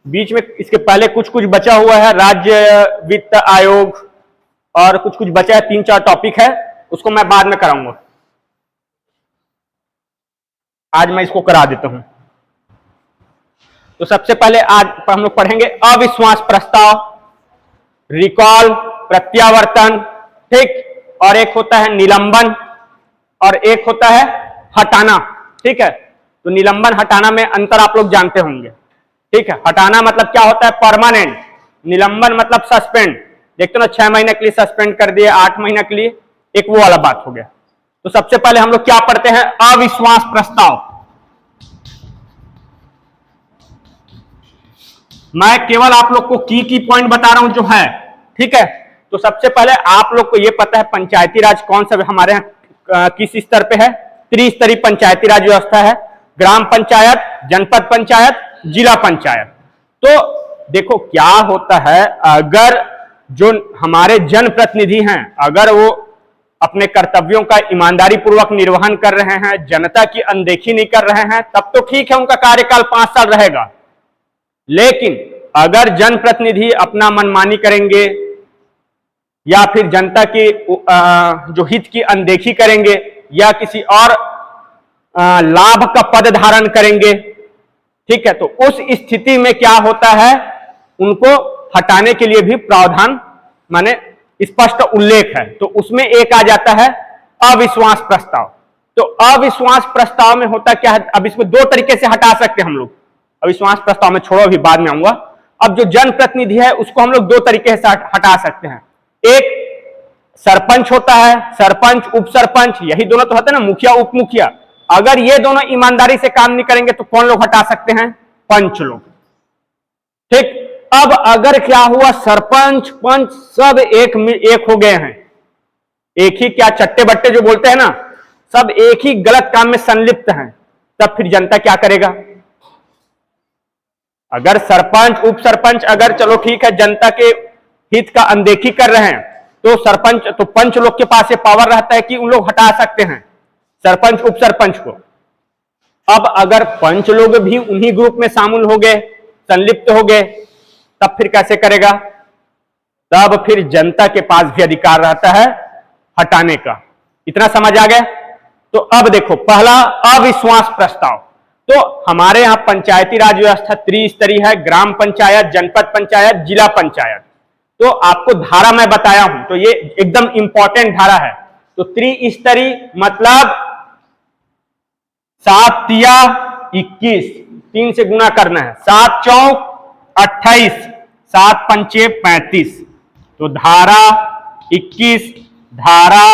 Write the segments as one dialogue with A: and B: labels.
A: बीच में इसके पहले कुछ कुछ बचा हुआ है, राज्य वित्त आयोग और कुछ कुछ बचा है, 3-4 टॉपिक है, उसको मैं बाद में कराऊंगा। आज मैं इसको करा देता हूं। तो सबसे पहले आज हम लोग पढ़ेंगे अविश्वास प्रस्ताव, रिकॉल, प्रत्यावर्तन, ठीक, और एक होता है निलंबन और एक होता है हटाना। ठीक है, तो निलंबन हटाना में अंतर आप लोग जानते होंगे। ठीक है, हटाना मतलब क्या होता है, परमानेंट। निलंबन मतलब सस्पेंड, देखते हो ना, 6 महीने के लिए सस्पेंड कर दिए, 8 महीने के लिए, एक वो वाला बात हो गया। तो सबसे पहले हम लोग क्या पढ़ते हैं, अविश्वास प्रस्ताव। मैं केवल आप लोग को की पॉइंट बता रहा हूं जो है। ठीक है, तो सबसे पहले आप लोग को यह पता है पंचायती राज कौन सा हमारे यहाँ किस स्तर पे है, त्रिस्तरीय पंचायती राज व्यवस्था है, ग्राम पंचायत, जनपद पंचायत, जिला पंचायत। तो देखो क्या होता है, अगर जो हमारे जनप्रतिनिधि हैं, अगर वो अपने कर्तव्यों का ईमानदारी पूर्वक निर्वहन कर रहे हैं, जनता की अनदेखी नहीं कर रहे हैं, तब तो ठीक है, उनका कार्यकाल 5 साल रहेगा। लेकिन अगर जनप्रतिनिधि अपना मनमानी करेंगे या फिर जनता की जो हित की अनदेखी करेंगे या किसी और लाभ का पद धारण करेंगे, ठीक है, तो उस स्थिति में क्या होता है, उनको हटाने के लिए भी प्रावधान माने स्पष्ट उल्लेख है। तो उसमें एक आ जाता है अविश्वास प्रस्ताव। तो अविश्वास प्रस्ताव में होता क्या है, अब इसमें 2 तरीके से हटा सकते हैं हम लोग। अविश्वास प्रस्ताव में छोड़ो, अभी बाद में आऊंगा। अब जो जनप्रतिनिधि है उसको हम लोग 2 तरीके से हटा सकते हैं। एक सरपंच होता है, सरपंच, उप सरपंच, यही दोनों तो होते हैं ना, मुखिया उप मुखिया। अगर ये दोनों ईमानदारी से काम नहीं करेंगे तो कौन लोग हटा सकते हैं, पंच लोग। ठीक, अब अगर क्या हुआ, सरपंच पंच सब एक हो गए हैं, एक ही क्या चट्टे बट्टे जो बोलते हैं ना, सब एक ही गलत काम में संलिप्त हैं, तब फिर जनता क्या करेगा। अगर सरपंच उप सरपंच अगर चलो ठीक है जनता के हित का अनदेखी कर रहे हैं, तो सरपंच तो पंच लोग के पास ये पावर रहता है कि उन लोग हटा सकते हैं सरपंच उप सरपंच को। अब अगर पंच लोग भी उन्हीं ग्रुप में शामिल हो गए, संलिप्त हो गए, तब फिर कैसे करेगा, तब फिर जनता के पास भी अधिकार रहता है हटाने का। इतना समझ आ गया। तो अब देखो, पहला अविश्वास प्रस्ताव। तो हमारे यहां पंचायती राज व्यवस्था त्रिस्तरीय है, ग्राम पंचायत, जनपद पंचायत, जिला पंचायत। तो आपको धारा मैं बताया हूं, तो ये एकदम इंपॉर्टेंट धारा है। तो त्रिस्तरीय मतलब 7 तिया 21, 3 से गुना करना है, 7 चौक 28, 7 पंचे 35। तो धारा 21, धारा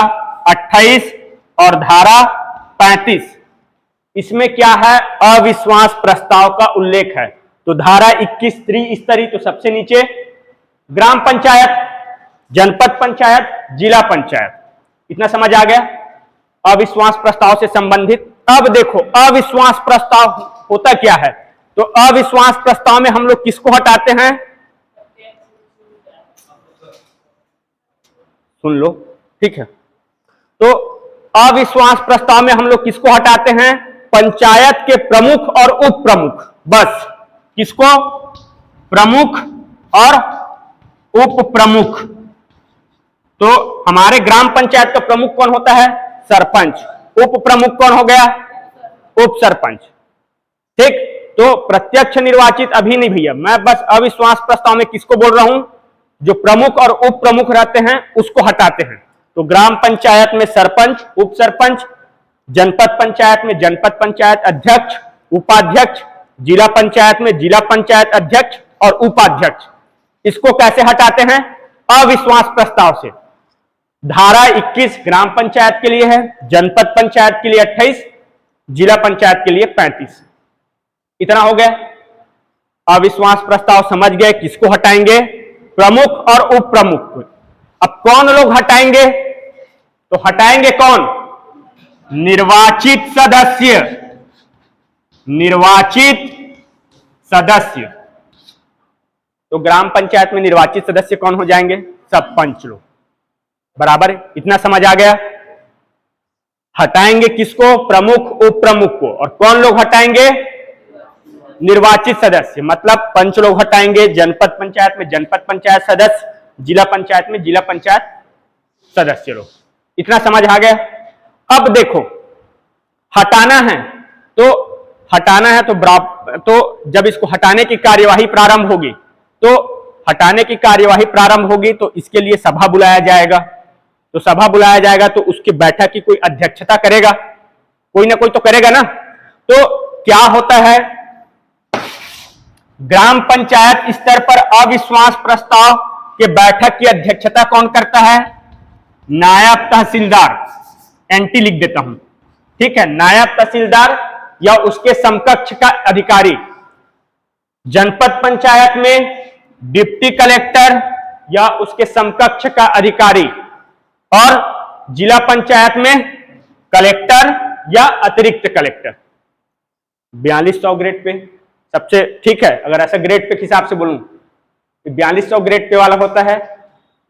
A: 28 और धारा 35, इसमें क्या है, अविश्वास प्रस्ताव का उल्लेख है। तो धारा 21 त्रिस्तरीय, तो सबसे नीचे ग्राम पंचायत, जनपद पंचायत, जिला पंचायत। इतना समझ आ गया अविश्वास प्रस्ताव से संबंधित। अब देखो अविश्वास प्रस्ताव होता क्या है। तो अविश्वास प्रस्ताव में हम लोग किसको हटाते हैं, सुन लो, ठीक है। तो अविश्वास प्रस्ताव में हम लोग किसको हटाते हैं, पंचायत के प्रमुख और उप प्रमुख, बस। किसको, प्रमुख और उप प्रमुख। तो हमारे ग्राम पंचायत का प्रमुख कौन होता है, सरपंच। उप प्रमुख कौन हो गया, उप सरपंच। ठीक, तो प्रत्यक्ष निर्वाचित अभी नहीं भैया, मैं बस अविश्वास प्रस्ताव में किसको बोल रहा हूं, जो प्रमुख और उप प्रमुख रहते हैं उसको हटाते हैं। तो ग्राम पंचायत में सरपंच, उप सरपंच, जनपद पंचायत में जनपद पंचायत अध्यक्ष, उपाध्यक्ष, जिला पंचायत में जिला पंचायत अध्यक्ष और उपाध्यक्ष। इसको कैसे हटाते हैं, अविश्वास प्रस्ताव से। धारा 21 ग्राम पंचायत के लिए है, जनपद पंचायत के लिए 28, जिला पंचायत के लिए 35। इतना हो गया। अविश्वास प्रस्ताव समझ गए, किसको हटाएंगे, प्रमुख और उप प्रमुख। अब कौन लोग हटाएंगे, तो हटाएंगे कौन, निर्वाचित सदस्य, निर्वाचित सदस्य। तो ग्राम पंचायत में निर्वाचित सदस्य कौन हो जाएंगे, सब पंच लोग, बराबर। इतना समझ आ गया। हटाएंगे किसको? प्रमुख उप प्रमुख को। और कौन लोग हटाएंगे? निर्वाचित सदस्य, मतलब पंच लोग हटाएंगे, जनपद पंचायत में जनपद पंचायत सदस्य, जिला पंचायत में जिला पंचायत सदस्य लोग। इतना समझ आ गया? अब देखो, हटाना है तो जब इसको हटाने की कार्यवाही प्रारंभ होगी तो इसके लिए सभा बुलाया जाएगा। तो सभा बुलाया जाएगा तो उसकी बैठक की कोई अध्यक्षता करेगा, कोई ना कोई तो करेगा ना। तो क्या होता है, ग्राम पंचायत स्तर पर अविश्वास प्रस्ताव के बैठक की अध्यक्षता कौन करता है? नायब तहसीलदार। एंटी लिख देता हूं, ठीक है। नायब तहसीलदार या उसके समकक्ष का अधिकारी। जनपद पंचायत में डिप्टी कलेक्टर या उसके समकक्ष का अधिकारी, और जिला पंचायत में कलेक्टर या अतिरिक्त कलेक्टर। 4200 ग्रेड पे सबसे ठीक है। अगर ऐसा ग्रेड पे हिसाब से बोलूं, 4200 ग्रेड पे वाला होता है,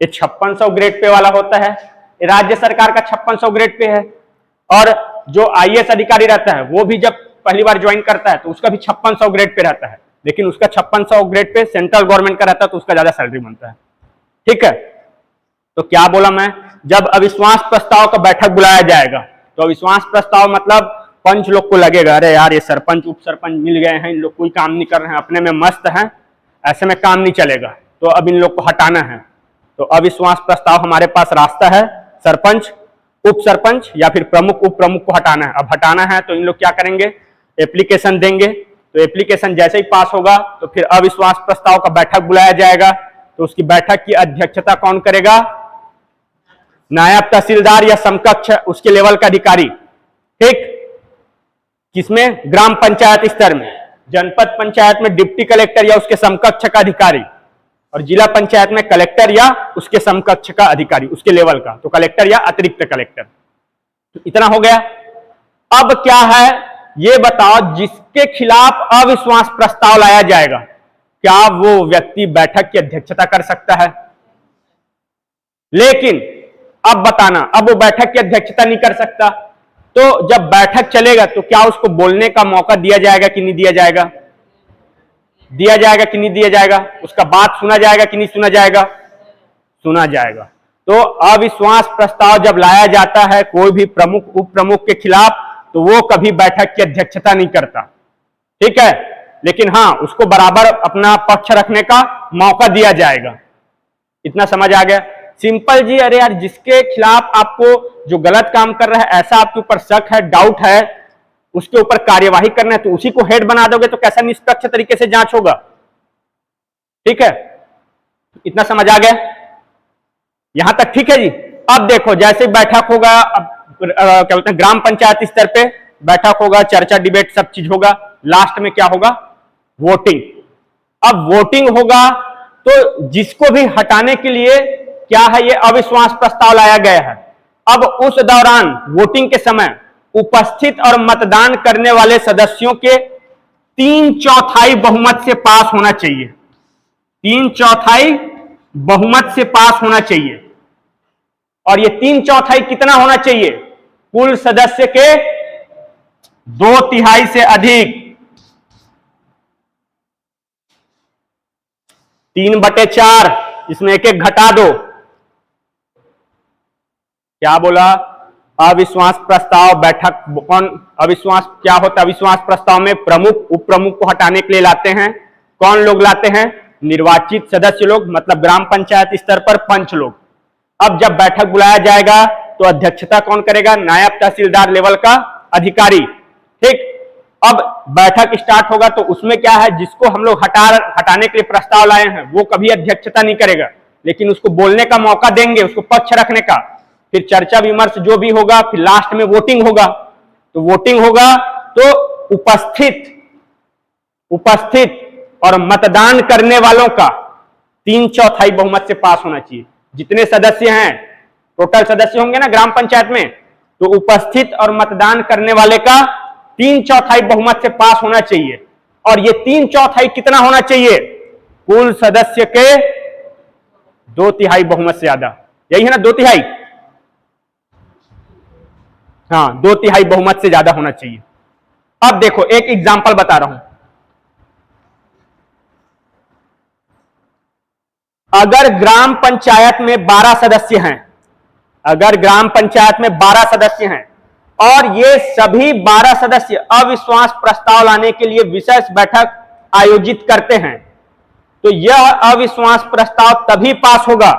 A: ये 5600 ग्रेड पे वाला होता है, ये राज्य सरकार का 5600 ग्रेड पे है। और जो आईएएस अधिकारी रहता है वो भी जब पहली बार ज्वाइन करता है तो उसका भी 5600 ग्रेड पे रहता है, लेकिन उसका 5600 ग्रेड पे सेंट्रल गवर्नमेंट का रहता है तो उसका ज्यादा सैलरी बनता है, ठीक है। तो क्या बोला मैं, जब अविश्वास प्रस्ताव का बैठक बुलाया जाएगा तो अविश्वास प्रस्ताव मतलब पंच लोग को लगेगा, अरे यार ये सरपंच उप सरपंच मिल गए हैं, इन लोग कोई काम नहीं कर रहे हैं, अपने में मस्त हैं, ऐसे में काम नहीं चलेगा, तो अब इन लोग को हटाना है। तो अविश्वास प्रस्ताव हमारे पास रास्ता है, सरपंच उप सरपंच या फिर प्रमुख उप प्रमुख को हटाना है। अब हटाना है तो इन लोग क्या करेंगे, एप्लीकेशन देंगे। तो एप्लीकेशन जैसे ही पास होगा तो फिर अविश्वास प्रस्ताव का बैठक बुलाया जाएगा। तो उसकी बैठक की अध्यक्षता कौन करेगा? नायब तहसीलदार या समकक्ष उसके लेवल का अधिकारी, ठीक। किसमें? ग्राम पंचायत स्तर में। जनपद पंचायत में डिप्टी कलेक्टर या उसके समकक्ष का अधिकारी, और जिला पंचायत में कलेक्टर या उसके समकक्ष का अधिकारी, उसके लेवल का, तो कलेक्टर या अतिरिक्त कलेक्टर। तो इतना हो गया। अब क्या है ये बताओ, जिसके खिलाफ अविश्वास प्रस्ताव लाया जाएगा क्या वो व्यक्ति बैठक की अध्यक्षता कर सकता है? लेकिन अब बताना, अब वो बैठक की अध्यक्षता नहीं कर सकता, तो जब बैठक चलेगा तो क्या उसको बोलने का मौका दिया जाएगा कि नहीं दिया जाएगा? दिया जाएगा कि नहीं दिया जाएगा? उसका बात सुना जाएगा कि नहीं सुना जाएगा? सुना जाएगा। तो अविश्वास प्रस्ताव जब लाया जाता है कोई भी प्रमुख उप प्रमुख के खिलाफ तो वो कभी बैठक की अध्यक्षता नहीं करता, ठीक है। लेकिन हाँ, उसको बराबर अपना पक्ष रखने का मौका दिया जाएगा। इतना समझ आ गया? सिंपल जी। अरे यार, जिसके खिलाफ आपको जो गलत काम कर रहा है, ऐसा आपके ऊपर शक है, डाउट है, उसके ऊपर कार्यवाही करना है, तो उसी को हेड बना दोगे तो कैसा निष्पक्ष तरीके से जांच होगा, ठीक है। इतना समझ आ गया? यहां तक ठीक है जी। अब देखो, जैसे बैठक होगा, अब क्या बोलते हैं, ग्राम पंचायत स्तर पे बैठक होगा, चर्चा डिबेट सब चीज होगा, लास्ट में क्या होगा? वोटिंग। अब वोटिंग होगा तो जिसको भी हटाने के लिए क्या है, ये अविश्वास प्रस्ताव लाया गया है। अब उस दौरान वोटिंग के समय उपस्थित और मतदान करने वाले सदस्यों के 3/4 बहुमत से पास होना चाहिए। 3/4 बहुमत से पास होना चाहिए। और ये 3/4 कितना होना चाहिए? कुल सदस्य के 2/3 से अधिक। 3/4, इसमें एक एक घटा दो। क्या बोला? अविश्वास प्रस्ताव बैठक कौन, अविश्वास क्या होता है? अविश्वास प्रस्ताव में प्रमुख उप प्रमुख को हटाने के लिए लाते हैं। कौन लोग लाते हैं? निर्वाचित सदस्य लोग, मतलब ग्राम पंचायत स्तर पर पंच लोग। अब जब बैठक बुलाया जाएगा तो अध्यक्षता कौन करेगा? नायब तहसीलदार लेवल का अधिकारी, ठीक। अब बैठक स्टार्ट होगा तो उसमें क्या है, जिसको हम लोग हटाने के लिए प्रस्ताव लाए हैं वो कभी अध्यक्षता नहीं करेगा, लेकिन उसको बोलने का मौका देंगे, उसको पक्ष रखने का। फिर चर्चा विमर्श जो भी होगा, फिर लास्ट में वोटिंग होगा। तो वोटिंग होगा तो उपस्थित और मतदान करने वालों का 3/4 बहुमत से पास होना चाहिए। जितने सदस्य हैं, टोटल सदस्य होंगे ना ग्राम पंचायत में, तो उपस्थित और मतदान करने वाले का 3/4 बहुमत से पास होना चाहिए। और ये 3/4 कितना होना चाहिए? कुल सदस्य के 2/3 बहुमत से ज्यादा। यही है ना 2/3? हाँ, 2/3 बहुमत से ज्यादा होना चाहिए। अब देखो एक एग्जाम्पल बता रहा हूं। अगर ग्राम पंचायत में 12 सदस्य हैं, अगर ग्राम पंचायत में 12 सदस्य हैं और ये सभी 12 सदस्य अविश्वास प्रस्ताव लाने के लिए विशेष बैठक आयोजित करते हैं, तो यह अविश्वास प्रस्ताव तभी पास होगा।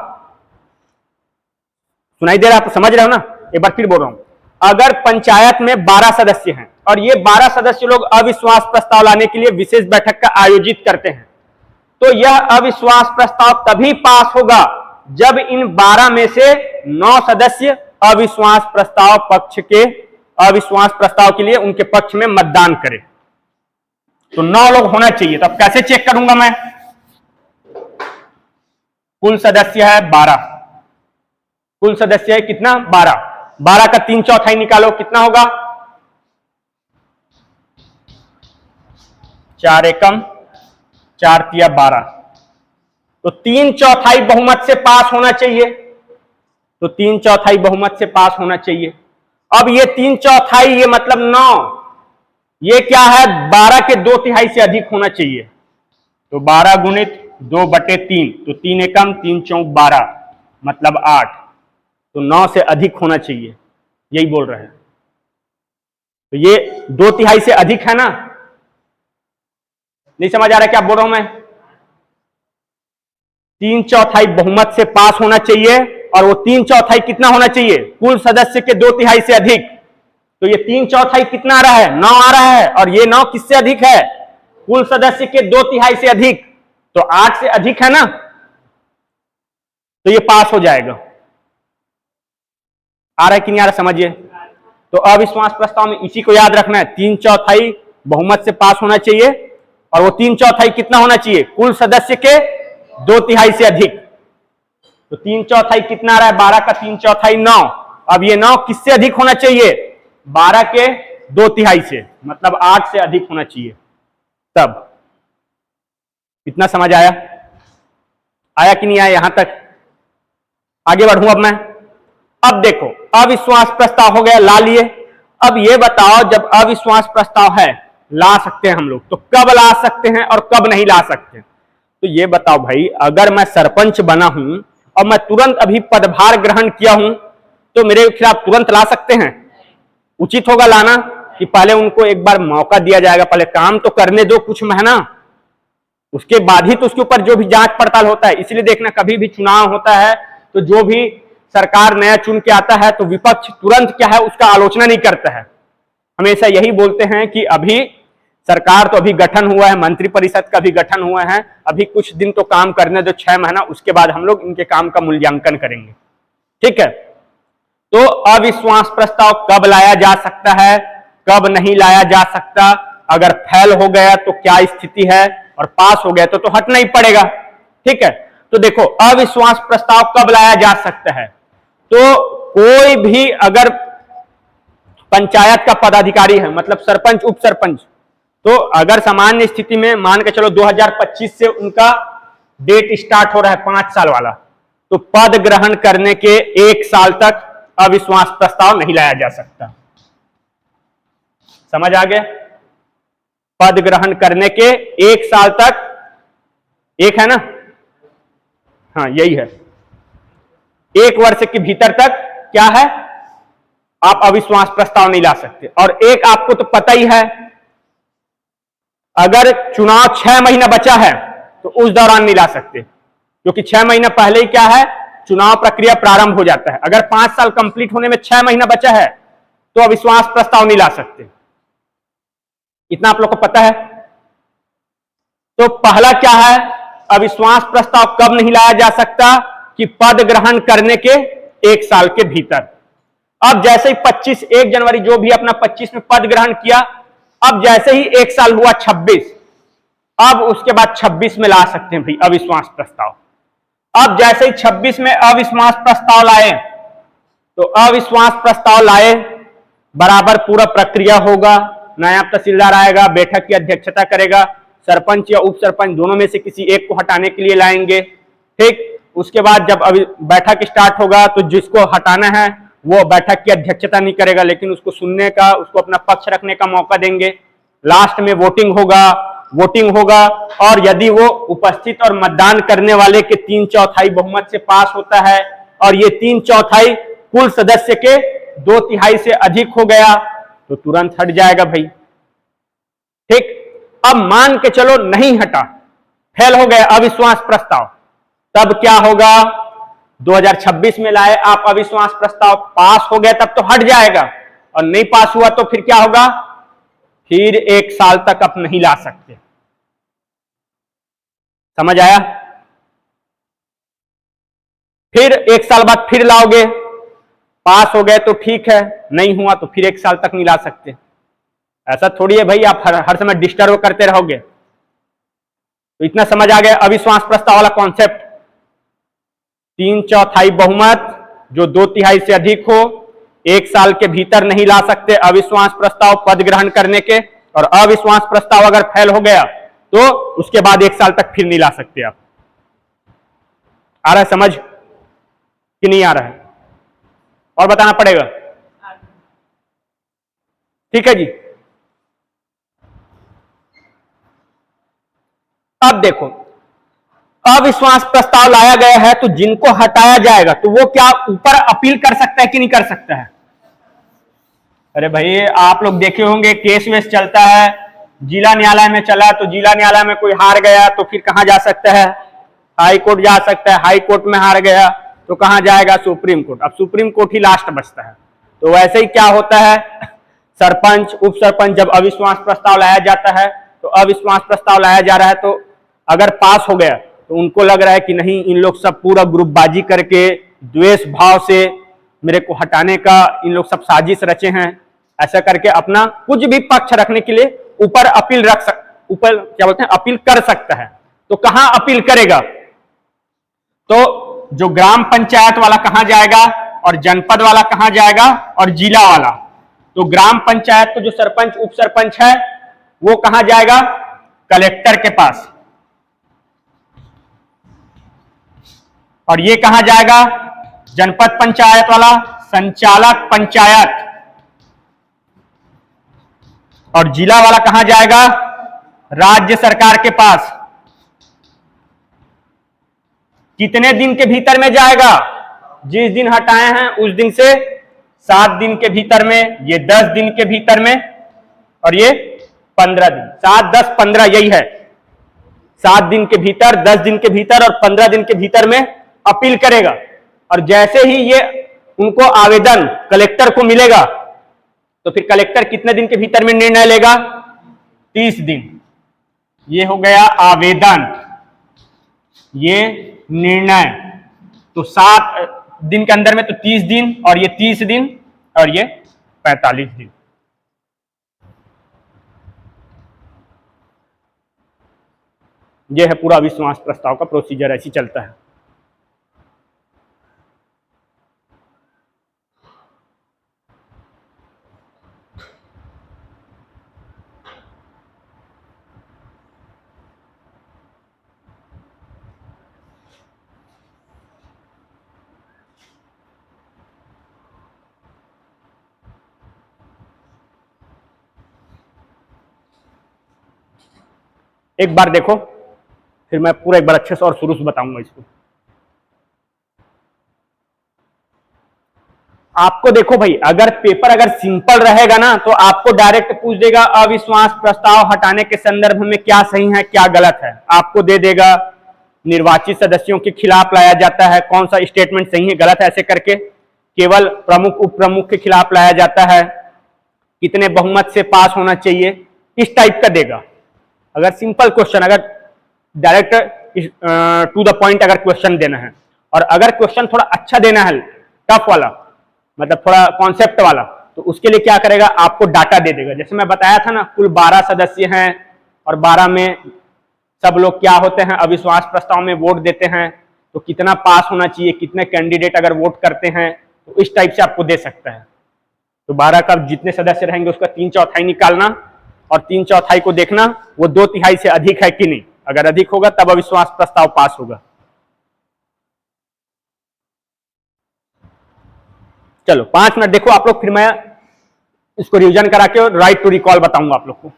A: सुनाई दे रहा, तो समझ रहे हो ना? एक बार फिर बोल रहा हूं। अगर पंचायत में 12 सदस्य हैं और ये 12 सदस्य लोग अविश्वास प्रस्ताव लाने के लिए विशेष बैठक का आयोजित करते हैं, तो यह अविश्वास प्रस्ताव तभी पास होगा जब इन 12 में से 9 सदस्य अविश्वास प्रस्ताव के लिए उनके पक्ष में मतदान करें। तो 9 लोग होना चाहिए। तो अब कैसे चेक करूंगा मैं? कुल सदस्य है 12, कुल सदस्य है कितना? 12। 12 का 3/4 निकालो, कितना होगा? 4 एकम 4 तिया 12। तो 3/4 बहुमत से पास होना चाहिए। तो 3/4 बहुमत से पास होना चाहिए। अब ये 3/4 ये मतलब 9, ये क्या है? 12 के 2/3 से अधिक होना चाहिए। तो 12 गुणित 2/3, तो 3 एकम 3 चौक 12 मतलब 8। तो 9 से अधिक होना चाहिए, यही बोल रहे हैं। तो ये 2/3 से अधिक है ना? नहीं समझ आ रहा है क्या बोल रहा हूं मैं? 3/4 बहुमत से पास होना चाहिए और वो 3/4 कितना होना चाहिए? कुल सदस्य के 2/3 से अधिक। तो ये 3/4 कितना आ रहा है? 9 आ रहा है। और ये 9 किससे अधिक है? कुल सदस्य के 2/3 से अधिक। तो 8 से अधिक है ना? तो ये पास हो जाएगा। आ रहा है कि नहीं आ रहा? समझिए। तो अविश्वास प्रस्ताव में इसी को याद रखना है, 3/4 बहुमत से पास होना चाहिए और वो 3/4 कितना होना चाहिए? कुल सदस्य के 2/3 से अधिक। तो 3/4 कितना आ रहा है? 12 का 3/4 9। अब ये 9 किससे अधिक होना चाहिए? 12 के 2/3 से, मतलब 8 से अधिक होना चाहिए। तब कितना समझ आया? आया कि नहीं आया यहां तक? आगे बढ़ूं अब मैं। अब देखो अविश्वास प्रस्ताव हो गया, ला लिए। अब ये बताओ जब अविश्वास प्रस्ताव है, ला सकते हैं हम लोग, तो कब ला सकते हैं और कब नहीं ला सकते? तो ये बताओ भाई, अगर मैं सरपंच बना हूं और मैं तुरंत अभी पदभार ग्रहण किया हूं, तो मेरे खिलाफ तुरंत ला सकते हैं? उचित होगा लाना कि पहले उनको एक बार मौका दिया जाएगा, पहले काम तो करने दो कुछ महीना, उसके बाद ही तो उसके ऊपर जो भी जांच पड़ताल होता है। इसलिए देखना कभी भी चुनाव होता है तो जो भी सरकार नया चुन के आता है तो विपक्ष तुरंत क्या है उसका आलोचना नहीं करता है। हमेशा यही बोलते हैं कि अभी सरकार तो अभी गठन हुआ है, मंत्रिपरिषद का भी गठन हुआ है, अभी कुछ दिन तो काम करने दो, 6 महीना, उसके बाद हम लोग इनके काम का मूल्यांकन करेंगे। ठीक है। तो अविश्वास प्रस्ताव कब लाया जा सकता है, कब नहीं लाया जा सकता, अगर फेल हो गया तो क्या स्थिति है, और पास हो गया तो हटना ही पड़ेगा। ठीक है। तो देखो अविश्वास प्रस्ताव कब लाया जा सकता है? तो कोई भी अगर पंचायत का पदाधिकारी है, मतलब सरपंच उप सरपंच, तो अगर सामान्य स्थिति में मान के चलो 2025 से उनका डेट स्टार्ट हो रहा है 5 साल वाला, तो पद ग्रहण करने के 1 साल तक अविश्वास प्रस्ताव नहीं लाया जा सकता। समझ आ गया? पद ग्रहण करने के 1 साल तक, एक है ना? हाँ यही है, 1 वर्ष के भीतर तक क्या है, आप अविश्वास प्रस्ताव नहीं ला सकते। और एक आपको तो पता ही है, अगर चुनाव 6 महीना बचा है तो उस दौरान नहीं ला सकते, क्योंकि 6 महीना पहले ही क्या है, चुनाव प्रक्रिया प्रारंभ हो जाता है। अगर 5 साल कंप्लीट होने में 6 महीना बचा है तो अविश्वास प्रस्ताव नहीं ला सकते। इतना आप लोग को पता है। तो पहला क्या है, अविश्वास प्रस्ताव कब नहीं लाया जा सकता? कि पद ग्रहण करने के 1 साल के भीतर। अब जैसे ही 1 जनवरी जो भी अपना 25 में पद ग्रहण किया, अब जैसे ही 1 साल हुआ 26, अब उसके बाद 26 में ला सकते हैं भाई अविश्वास प्रस्ताव। अब जैसे ही 26 में अविश्वास प्रस्ताव लाए, तो अविश्वास प्रस्ताव लाए बराबर पूरा प्रक्रिया होगा, नायब तहसीलदार आएगा, बैठक की अध्यक्षता करेगा, सरपंच या उप सरपंच दोनों में से किसी एक को हटाने के लिए लाएंगे। ठीक, उसके बाद जब अभी बैठक स्टार्ट होगा तो जिसको हटाना है वो बैठक की अध्यक्षता नहीं करेगा, लेकिन उसको सुनने का, उसको अपना पक्ष रखने का मौका देंगे। लास्ट में वोटिंग होगा और यदि वो उपस्थित और मतदान करने वाले के 3/4 बहुमत से पास होता है और ये 3/4 कुल सदस्य के 2/3 से अधिक हो गया तो तुरंत हट जाएगा भाई। ठीक, अब मान के चलो नहीं हटा, फेल हो गया अविश्वास प्रस्ताव, तब क्या होगा? 2026 में लाए आप अविश्वास प्रस्ताव, पास हो गया तब तो हट जाएगा, और नहीं पास हुआ तो फिर क्या होगा? फिर 1 साल तक आप नहीं ला सकते। समझ आया? फिर 1 साल बाद फिर लाओगे, पास हो गए तो ठीक है, नहीं हुआ तो फिर 1 साल तक नहीं ला सकते। ऐसा थोड़ी है भाई आप हर समय डिस्टर्ब करते रहोगे। तो इतना समझ आ गया अविश्वास प्रस्ताव वाला कॉन्सेप्ट। 3/4 बहुमत जो 2/3 से अधिक हो, 1 साल के भीतर नहीं ला सकते अविश्वास प्रस्ताव पद ग्रहण करने के, और अविश्वास प्रस्ताव अगर फेल हो गया तो उसके बाद 1 साल तक फिर नहीं ला सकते आप। आ रहा है समझ कि नहीं आ रहा है? और बताना पड़ेगा? ठीक है जी। अब देखो, अविश्वास प्रस्ताव लाया गया है तो जिनको हटाया जाएगा तो वो क्या ऊपर अपील कर सकता है कि नहीं कर सकता है? अरे भाई आप लोग देखे होंगे केस वेस चलता है, जिला न्यायालय में चला तो जिला न्यायालय में कोई हार गया तो फिर कहां जा सकता है? हाई कोर्ट जा सकता है। हाई कोर्ट में हार गया तो कहां जाएगा? Supreme court. अब सुप्रीम कोर्ट ही लास्ट बचता है। तो वैसे ही क्या होता है, सरपंच उप सरपंच जब अविश्वास प्रस्ताव लाया जाता है तो अविश्वास प्रस्ताव लाया जा रहा है तो अगर पास हो गया तो उनको लग रहा है कि नहीं, इन लोग सब पूरा ग्रुपबाजी करके द्वेष भाव से मेरे को हटाने का इन लोग सब साजिश रचे हैं, ऐसा करके अपना कुछ भी पक्ष रखने के लिए ऊपर अपील ऊपर क्या बोलते हैं, अपील कर सकता है। तो कहां अपील करेगा? तो जो ग्राम पंचायत वाला कहां जाएगा और जनपद वाला कहां जाएगा और जिला वाला? तो ग्राम पंचायत को जो सरपंच उप सरपंच है वो कहां जाएगा? कलेक्टर के पास। और ये कहां जाएगा? जनपद पंचायत वाला संचालक पंचायत। और जिला वाला कहां जाएगा? राज्य सरकार के पास। कितने दिन के भीतर में जाएगा? जिस दिन हटाए हैं उस दिन से 7 दिन के भीतर में, ये 10 दिन के भीतर में, और ये 15 दिन। 7, 10, 15 यही है। 7 दिन के भीतर, 10 दिन के भीतर और 15 दिन के भीतर में अपील करेगा। और जैसे ही ये उनको आवेदन कलेक्टर को मिलेगा तो फिर कलेक्टर कितने दिन के भीतर में निर्णय लेगा? 30 दिन। ये हो गया आवेदन, ये निर्णय। तो 7 दिन के अंदर में तो 30 दिन, और ये 30 दिन, और ये 45 दिन। ये है पूरा अविश्वास प्रस्ताव का प्रोसीजर, ऐसी चलता है। एक बार देखो, फिर मैं पूरा एक बार अच्छे से और शुरू से बताऊंगा इसको। आपको देखो भाई, अगर पेपर अगर सिंपल रहेगा ना तो आपको डायरेक्ट पूछ देगा अविश्वास प्रस्ताव हटाने के संदर्भ में क्या सही है क्या गलत है। आपको दे देगा निर्वाचित सदस्यों के खिलाफ लाया जाता है, कौन सा स्टेटमेंट सही है गलत है, ऐसे करके केवल प्रमुख उप प्रमुख के खिलाफ लाया जाता है, कितने बहुमत से पास होना चाहिए, इस टाइप का देगा। अगर सिंपल क्वेश्चन, अगर डायरेक्ट टू द पॉइंट अगर क्वेश्चन देना है, और अगर क्वेश्चन थोड़ा अच्छा देना है, टफ वाला, मतलब थोड़ा कॉन्सेप्ट वाला, तो उसके लिए क्या करेगा, आपको डाटा दे देगा। जैसे मैं बताया था ना, कुल 12 सदस्य हैं और 12 में सब लोग क्या होते हैं, अविश्वास प्रस्ताव में वोट देते हैं, तो कितना पास होना चाहिए, कितने कैंडिडेट अगर वोट करते हैं, तो इस टाइप से आपको दे सकता है। तो 12 का जितने सदस्य रहेंगे उसका 3/4 निकालना, और 3/4 को देखना वो 2/3 से अधिक है कि नहीं। अगर अधिक होगा तब अविश्वास प्रस्ताव पास होगा। चलो 5 मिनट देखो आप लोग, फिर मैं इसको रिवीजन करा के राइट टू रिकॉल बताऊंगा आप लोग को।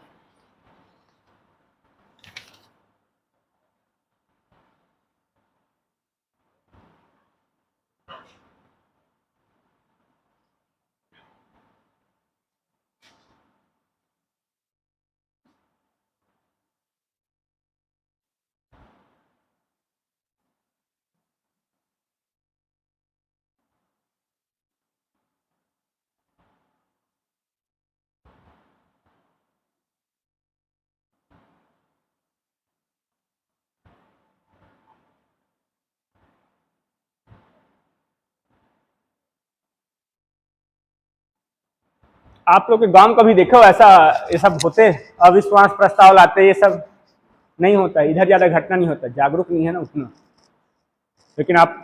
A: आप लोग के गांव कभी देखो ऐसा ये सब होते, अविश्वास प्रस्ताव लाते, ये सब नहीं होता इधर, ज्यादा घटना नहीं होता, जागरूक नहीं है ना उतना। लेकिन आप,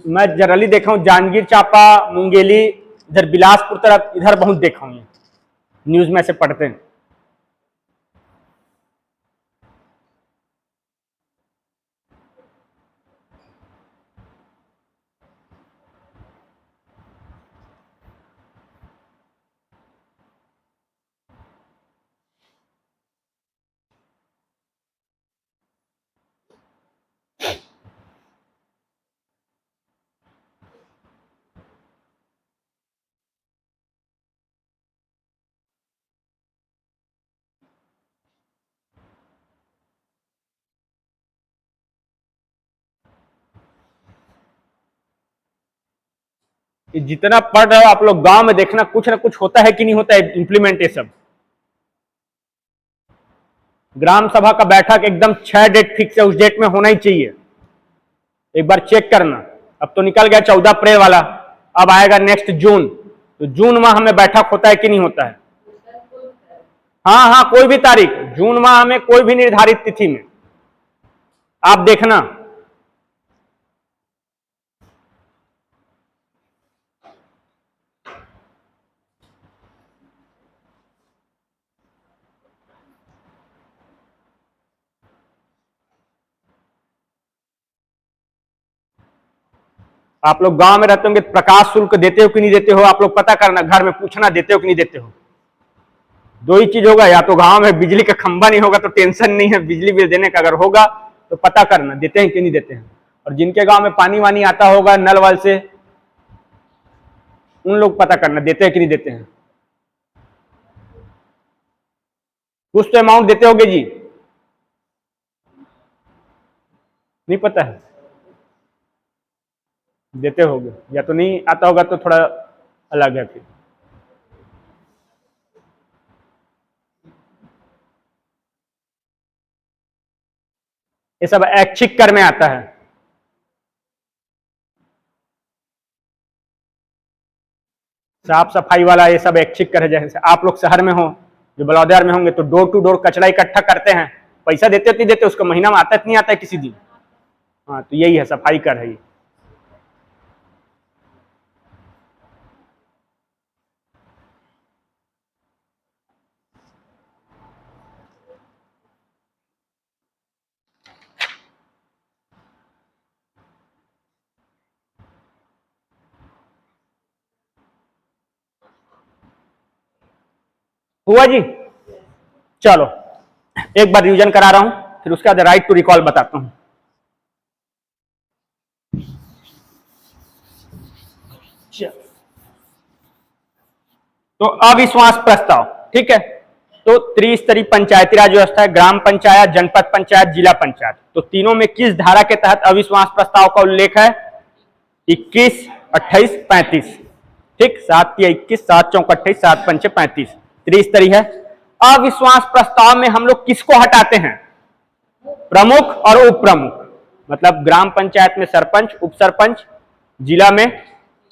A: मैं जनरली देखा हूँ जांजगीर चांपा, मुंगेली, इधर बिलासपुर तरफ, इधर बहुत देखा हूँ, न्यूज में से पढ़ते हैं। कि जितना पढ़ रहे हो आप लोग, गांव में देखना कुछ ना कुछ होता है कि नहीं होता है इंप्लीमेंट ये सब। ग्राम सभा का बैठक एकदम 6 डेट फिक्स है, उस डेट में होना ही चाहिए, एक बार चेक करना। अब तो निकल गया 14 अप्रैल वाला, अब आएगा नेक्स्ट जून, तो जून माह में बैठक होता है कि नहीं होता है। हाँ हाँ, कोई भी तारीख, जून माह में कोई भी निर्धारित तिथि में आप देखना। आप लोग गांव में रहते होंगे, प्रकाश शुल्क देते हो कि नहीं देते हो, आप लोग पता करना, घर में पूछना देते हो कि नहीं देते हो। दो ही चीज होगा, या तो गांव में बिजली का खंभा नहीं होगा तो टेंशन नहीं है बिजली बिल देने का, अगर होगा तो पता करना देते हैं कि नहीं देते हैं। और जिनके गांव में पानी वानी आता होगा नल वाल से, उन लोग पता करना देते हैं कि नहीं देते हैं। कुछ तो अमाउंट देते होगे जी, नहीं पता है, देते होगे, या तो नहीं आता होगा तो थोड़ा अलग है फिर। ये सब ऐच्छिक कर में आता है। साफ सफाई वाला ये सब ऐच्छिक कर है। जैसे आप लोग शहर में हो, जो बलौदार में होंगे, तो डोर टू डोर कचरा इकट्ठा करते हैं, पैसा देते नहीं देते, उसको महीना में आता नहीं आता है किसी दिन। हाँ, तो यही है, सफाई कर है ये। हुआ जी। चलो एक बार रिवीजन करा रहा हूं, फिर उसके बाद राइट टू रिकॉल बताता हूं। तो अविश्वास प्रस्ताव, ठीक है। तो त्रिस्तरीय पंचायती राज व्यवस्था है, ग्राम पंचायत, जनपद पंचायत, जिला पंचायत। तो तीनों में किस धारा के तहत अविश्वास प्रस्ताव का उल्लेख है? 21, 28, 35। ठीक, 7 या 21, 7 चौक 28, 7 पंचे 35, त्रिस्तरीय है। अविश्वास प्रस्ताव में हम लोग किसको हटाते हैं? प्रमुख और उप प्रमुख। मतलब ग्राम पंचायत में सरपंच, उप सरपंच, जिला में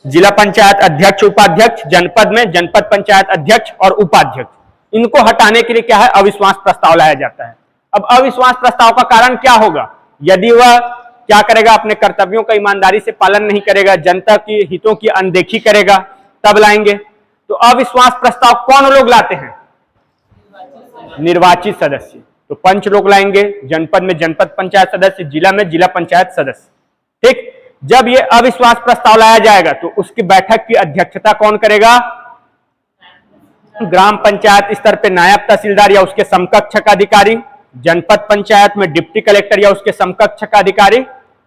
A: जिला पंचायत अध्यक्ष, उपाध्यक्ष, जनपद में जनपद पंचायत अध्यक्ष और उपाध्यक्ष, इनको हटाने के लिए क्या है? अविश्वास प्रस्ताव लाया जाता है। अब अविश्वास प्रस्ताव का कारण क्या होगा? यदि वह क्या करेगा? अपने कर्तव्यों का ईमानदारी से पालन नहीं करेगा, जनता की हितों की अनदेखी करेगा, तब लाएंगे। तो अविश्वास प्रस्ताव कौन लोग लाते हैं? निर्वाचित सदस्य। तो पंच लोग लाएंगे, जनपद में जनपद पंचायत सदस्य, जिला में जिला पंचायत सदस्य। ठीक, जब ये अविश्वास प्रस्ताव लाया जाएगा तो उसकी बैठक की अध्यक्षता कौन करेगा? ग्राम पंचायत स्तर पे नायब तहसीलदार या उसके समकक्ष का अधिकारी, जनपद पंचायत में डिप्टी कलेक्टर या उसके समकक्ष का अधिकारी,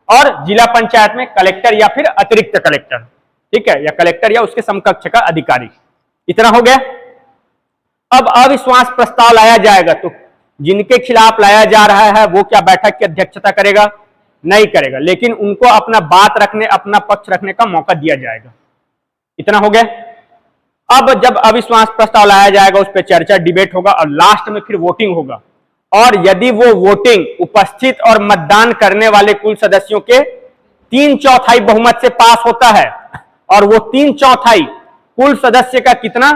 A: और जिला पंचायत में कलेक्टर या फिर अतिरिक्त कलेक्टर, ठीक है, या कलेक्टर या उसके समकक्ष का अधिकारी। इतना हो गया। अब अविश्वास प्रस्ताव लाया जाएगा तो जिनके खिलाफ लाया जा रहा है वो क्या बैठक की अध्यक्षता करेगा? नहीं करेगा, लेकिन उनको अपना बात रखने, अपना पक्ष रखने का मौका दिया जाएगा। इतना हो गया। अब जब अविश्वास प्रस्ताव लाया जाएगा उस पर चर्चा, डिबेट होगा और लास्ट में फिर वोटिंग होगा, और यदि वो वोटिंग उपस्थित और मतदान करने वाले कुल सदस्यों के 3/4 बहुमत से पास होता है, और वो 3/4 कुल सदस्य का कितना?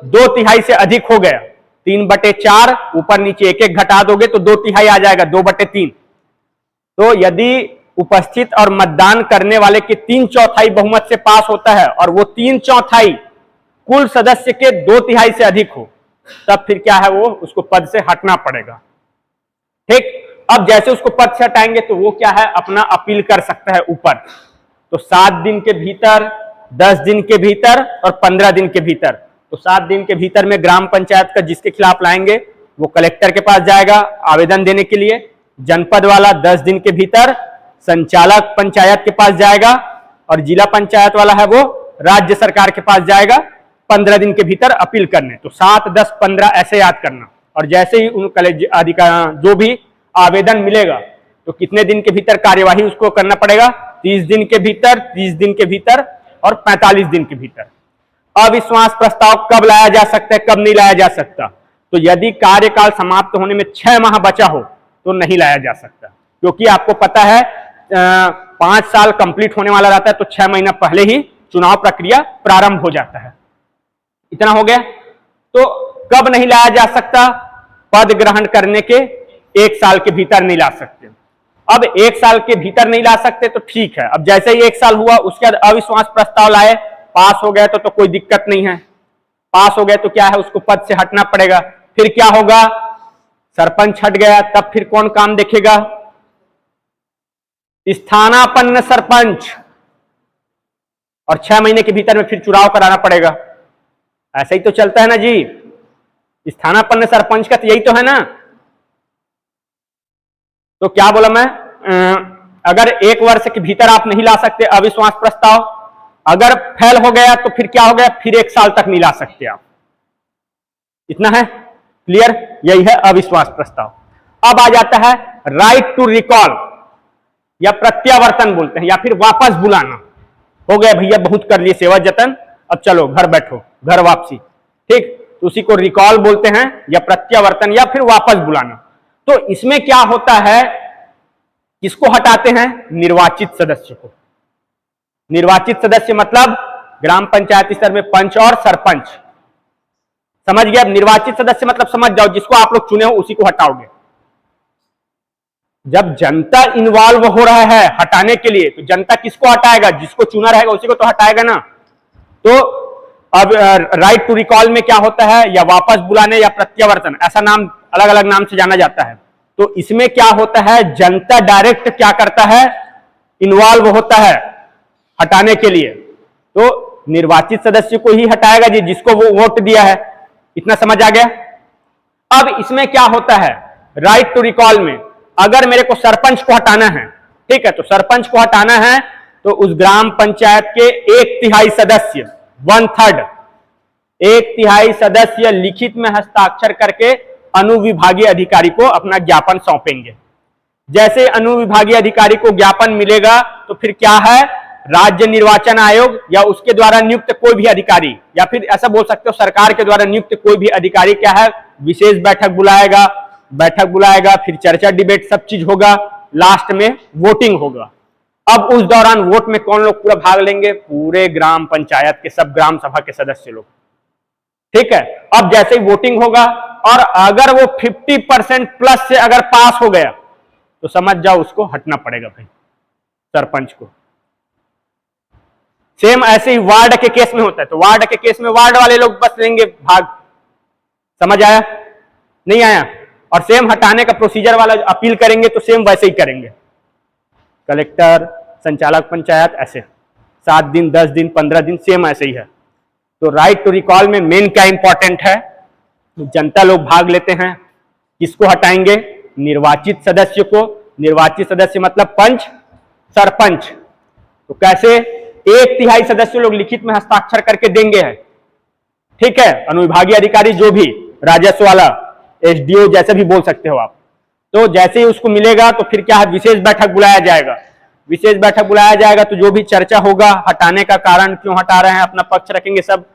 A: 2/3 से अधिक हो गया, 3/4, ऊपर नीचे एक एक घटा दोगे तो 2/3 आ जाएगा, 2/3। तो यदि उपस्थित और मतदान करने वाले के 3/4 बहुमत से पास होता है और वो 3/4 कुल सदस्य के 2/3 से अधिक हो, तब फिर क्या है, वो उसको पद से हटना पड़ेगा। ठीक। अब जैसे उसको पद से हटाएंगे तो वो क्या है, अपना अपील कर सकता है ऊपर। तो 7 दिन के भीतर, 10 दिन के भीतर और 15 दिन के भीतर। तो 7 दिन के भीतर में ग्राम पंचायत का जिसके खिलाफ लाएंगे वो कलेक्टर के पास जाएगा आवेदन देने के लिए। जनपद वाला 10 दिन के भीतर संचालक पंचायत के पास जाएगा, और जिला पंचायत वाला है वो राज्य सरकार के पास जाएगा 15 दिन के भीतर अपील करने। तो 7, 10, 15 ऐसे याद करना। और जैसे ही उन अधिकार जो भी आवेदन मिलेगा तो कितने दिन के भीतर कार्यवाही उसको करना पड़ेगा? 30 दिन के भीतर, 30 दिन के भीतर और 45 दिन के भीतर। अविश्वास प्रस्ताव कब लाया जा सकता है, कब नहीं लाया जा सकता? तो यदि कार्यकाल समाप्त होने में 6 माह बचा हो तो नहीं लाया जा सकता, क्योंकि आपको पता है 5 साल कंप्लीट होने वाला रहता है, तो 6 महीना पहले ही चुनाव प्रक्रिया प्रारंभ हो जाता है। इतना हो गया। तो कब नहीं लाया जा सकता? पद ग्रहण करने के 1 साल के भीतर नहीं ला सकते। अब 1 साल के भीतर नहीं ला सकते तो ठीक है। अब जैसे ही 1 साल हुआ उसके बाद अविश्वास प्रस्ताव लाए, पास हो गया तो कोई दिक्कत नहीं है। पास हो गया तो क्या है, उसको पद से हटना पड़ेगा। फिर क्या होगा? सरपंच हट गया, तब फिर कौन काम देखेगा? स्थानापन्न सरपंच, और 6 महीने के भीतर में फिर चुनाव कराना पड़ेगा। ऐसा ही तो चलता है ना जी। स्थानापन्न सरपंच का तो यही तो है ना। तो क्या बोला मैं, अगर 1 वर्ष के भीतर आप नहीं ला सकते अविश्वास प्रस्ताव, अगर फेल हो गया तो फिर क्या हो गया, फिर 1 साल तक नहीं ला सकते आप। इतना है क्लियर? यही है अविश्वास प्रस्ताव। अब आ जाता है राइट टू रिकॉल या प्रत्यावर्तन बोलते हैं, या फिर वापस बुलाना। हो गया भैया, बहुत कर लिए सेवा जतन, अब चलो घर बैठो, घर वापसी। ठीक, तो उसी को रिकॉल बोलते हैं, या प्रत्यावर्तन, या फिर वापस बुलाना। तो इसमें क्या होता है, किसको हटाते हैं? निर्वाचित सदस्य को। निर्वाचित सदस्य मतलब ग्राम पंचायत स्तर में पंच और सरपंच। समझ गए? अब निर्वाचित सदस्य मतलब समझ जाओ, जिसको आप लोग चुने हो उसी को हटाओगे। जब जनता इन्वॉल्व हो रहा है हटाने के लिए, तो जनता किसको हटाएगा? जिसको चुना रहेगा उसी को तो हटाएगा ना। तो अब राइट टू रिकॉल में क्या होता है, या वापस बुलाने या प्रत्यावर्तन, ऐसा नाम अलग अलग नाम से जाना जाता है। तो इसमें क्या होता है, जनता डायरेक्ट क्या करता है, इन्वॉल्व होता है हटाने के लिए। तो निर्वाचित सदस्य को ही हटाएगा जी, जिसको वो वोट दिया है। इतना समझ आ गया? अब इसमें क्या होता है, राइट टू रिकॉल में अगर मेरे को सरपंच को हटाना है, ठीक है, तो सरपंच को हटाना है तो उस ग्राम पंचायत के 1/3 सदस्य, 1/3, 1/3 सदस्य लिखित में हस्ताक्षर करके अनुविभागीय अधिकारी को अपना ज्ञापन सौंपेंगे। जैसे अनुविभागीय अधिकारी को ज्ञापन मिलेगा तो फिर क्या है, राज्य निर्वाचन आयोग या उसके द्वारा नियुक्त कोई भी अधिकारी, या फिर ऐसा बोल सकते हो सरकार के द्वारा नियुक्त कोई भी अधिकारी क्या है, विशेष बैठक बुलाएगा, फिर चर्चा डिबेट सब चीज होगा, लास्ट में वोटिंग होगा। अब उस दौरान वोट में कौन लोग पूरा भाग लेंगे? पूरे ग्राम पंचायत के सब ग्राम सभा के सदस्य लोग। ठीक है। अब जैसे ही वोटिंग होगा और अगर वो 50% प्लस से अगर पास हो गया तो समझ जाओ उसको हटना पड़ेगा भाई, सरपंच को। सेम ऐसे ही वार्ड के केस में होता है। तो वार्ड के केस में वार्ड वाले लोग बस लेंगे भाग। समझ आया? नहीं आया? और सेम हटाने का प्रोसीजर वाला अपील करेंगे तो सेम वैसे ही करेंगे। कलेक्टर, संचालक पंचायत ऐसे 7 दिन 10 दिन 15 दिन सेम ऐसे ही है। तो राइट टू रिकॉल में मेन क्या इंपॉर्टेंट है, जनता लोग भाग लेते हैं, किसको हटाएंगे, निर्वाचित सदस्य को। निर्वाचित सदस्य मतलब पंच सरपंच। तो कैसे, 1/3 सदस्य लोग लिखित में हस्ताक्षर करके देंगे है, ठीक है, अनुविभागीय अधिकारी जो भी, राजस्व वाला, एसडीओ जैसे भी बोल सकते हो आप। तो जैसे ही उसको मिलेगा तो फिर क्या है, विशेष बैठक बुलाया जाएगा। विशेष बैठक बुलाया जाएगा तो जो भी चर्चा होगा, हटाने का कारण, क्यों हटा रहे हैं, अपना पक्ष रखेंगे सब।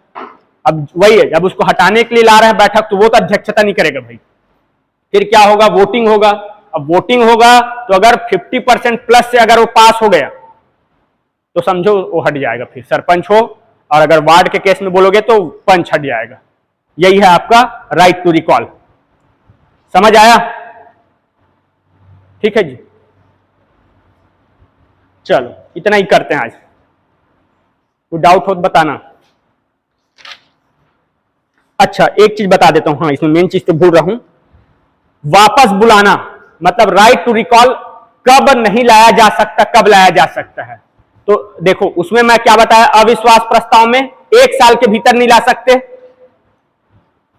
A: अब वही है, जब उसको हटाने के लिए ला रहे हैं बैठक तो वो तो अध्यक्षता नहीं करेगा भाई। फिर क्या होगा, वोटिंग होगा। अब वोटिंग होगा तो अगर 50% प्लस से अगर वो पास हो गया तो समझो वो हट जाएगा, फिर सरपंच हो। और अगर वार्ड के केस में बोलोगे तो पंच हट जाएगा। यही है आपका राइट टू रिकॉल। समझ आया? ठीक है जी, चलो इतना ही करते हैं आज। कोई डाउट हो तो बताना। अच्छा एक चीज बता देता हूं, हाँ इसमें मेन चीज तो भूल रहा हूं, वापस बुलाना मतलब राइट टू रिकॉल कब नहीं लाया जा सकता, कब लाया जा सकता है। तो देखो उसमें मैं क्या बताया, अविश्वास प्रस्ताव में 1 साल के भीतर नहीं ला सकते।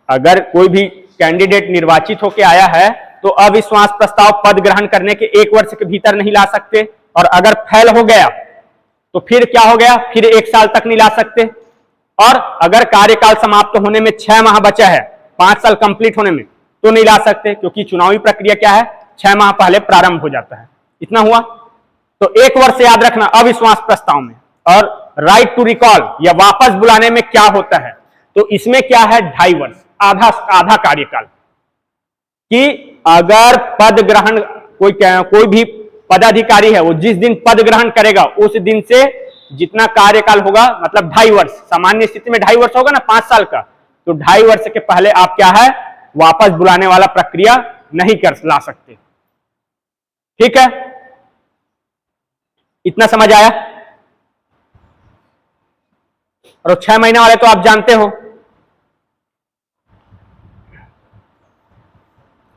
A: अगर कोई भी कैंडिडेट निर्वाचित होकर आया है तो अविश्वास प्रस्ताव पद ग्रहण करने के 1 वर्ष के भीतर नहीं ला सकते। और अगर फेल हो गया तो फिर क्या हो गया, फिर 1 साल तक नहीं ला सकते। और अगर कार्यकाल समाप्त होने में 6 माह बचा है, 5 साल कंप्लीट होने में, तो नहीं ला सकते, क्योंकि चुनावी प्रक्रिया क्या है, 6 माह पहले प्रारंभ हो जाता है। इतना हुआ। तो 1 वर्ष याद रखना अविश्वास प्रस्ताव में। और राइट टू रिकॉल या वापस बुलाने में क्या होता है, तो इसमें क्या है, 2.5 वर्ष, आधा कार्यकाल। कि अगर पद ग्रहण कोई भी पदाधिकारी है, वो जिस दिन पद ग्रहण करेगा उस दिन से जितना कार्यकाल होगा, मतलब 2.5 वर्ष, सामान्य स्थिति में 2.5 वर्ष होगा ना 5 साल का, तो 2.5 वर्ष के पहले आप क्या है, वापस बुलाने वाला प्रक्रिया नहीं कर ला सकते। ठीक है, इतना समझ आया? और 6 महीने वाले तो आप जानते हो।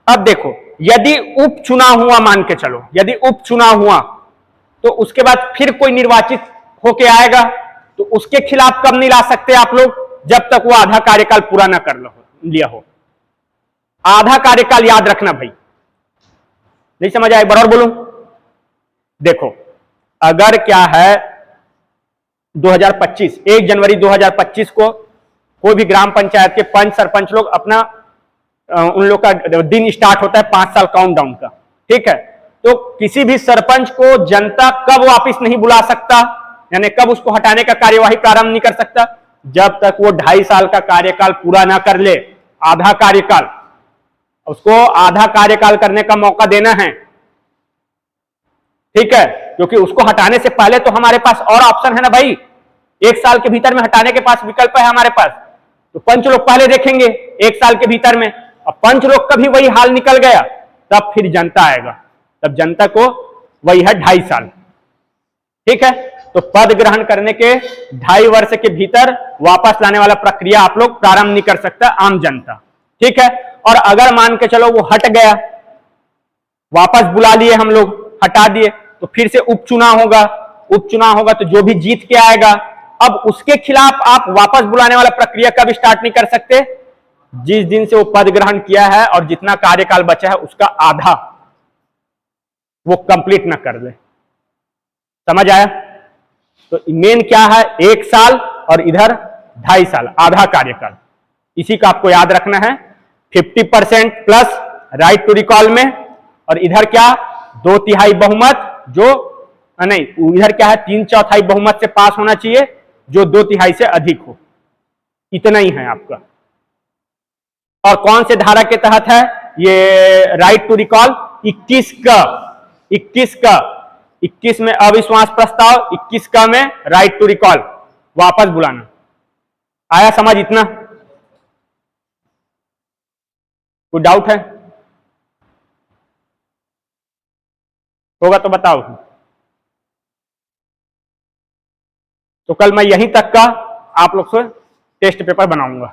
A: अब देखो, यदि उपचुनाव हुआ, मान के चलो यदि उपचुनाव हुआ तो उसके बाद फिर कोई निर्वाचित होके आएगा, तो उसके खिलाफ कब नहीं ला सकते आप लोग, जब तक वो आधा कार्यकाल पूरा ना कर लिया हो। आधा कार्यकाल याद रखना भाई, नहीं समझ आए बराबर बोलूं। देखो अगर क्या है 2025 1 जनवरी 2025 को कोई भी ग्राम पंचायत के पंच सरपंच लोग अपना उन लोग का दिन स्टार्ट होता है 5 साल काउंटडाउन का, ठीक है। तो किसी भी सरपंच को जनता कब वापस नहीं बुला सकता, यानी कब उसको हटाने का कार्यवाही प्रारंभ नहीं कर सकता, जब तक वो 2.5 साल का कार्यकाल पूरा ना कर ले। आधा कार्यकाल, उसको आधा कार्यकाल करने का मौका देना है, ठीक है, क्योंकि उसको हटाने से पहले तो हमारे पास और ऑप्शन है ना भाई, 1 साल के भीतर में हटाने के पास विकल्प है हमारे पास। तो पंच लोग पहले देखेंगे 1 साल के भीतर में, अब पंच लोग का भी वही हाल निकल गया, तब फिर जनता आएगा, तब जनता को वही है 2.5 साल, ठीक है। तो पद ग्रहण करने के 2.5 वर्ष के भीतर वापस लाने वाला प्रक्रिया आप लोग प्रारंभ नहीं कर सकता आम जनता, ठीक है। और अगर मान के चलो वो हट गया, वापस बुला लिए हम लोग, हटा दिए, तो फिर से उपचुनाव होगा। उपचुनाव होगा तो जो भी जीत के आएगा, अब उसके खिलाफ आप वापस बुलाने वाला प्रक्रिया कब स्टार्ट नहीं कर सकते, जिस दिन से वो पद ग्रहण किया है और जितना कार्यकाल बचा है उसका आधा वो कंप्लीट ना कर ले। समझ आया? तो मेन क्या है, 1 साल और इधर 2.5 साल, आधा कार्यकाल। इसी का आपको याद रखना है। 50% प्लस राइट टू रिकॉल में, और इधर क्या 2/3 बहुमत, जो नहीं, इधर क्या है 3/4 बहुमत से पास होना चाहिए, जो 2/3 से अधिक हो। इतना ही है आपका। और कौन से धारा के तहत है ये राइट टू रिकॉल, 21 में अविश्वास प्रस्ताव, 21 का में राइट टू रिकॉल, वापस बुलाना। आया समझ? इतना कोई डाउट है? होगा तो बताओ। तो कल मैं यहीं तक का आप लोग से टेस्ट पेपर बनाऊंगा।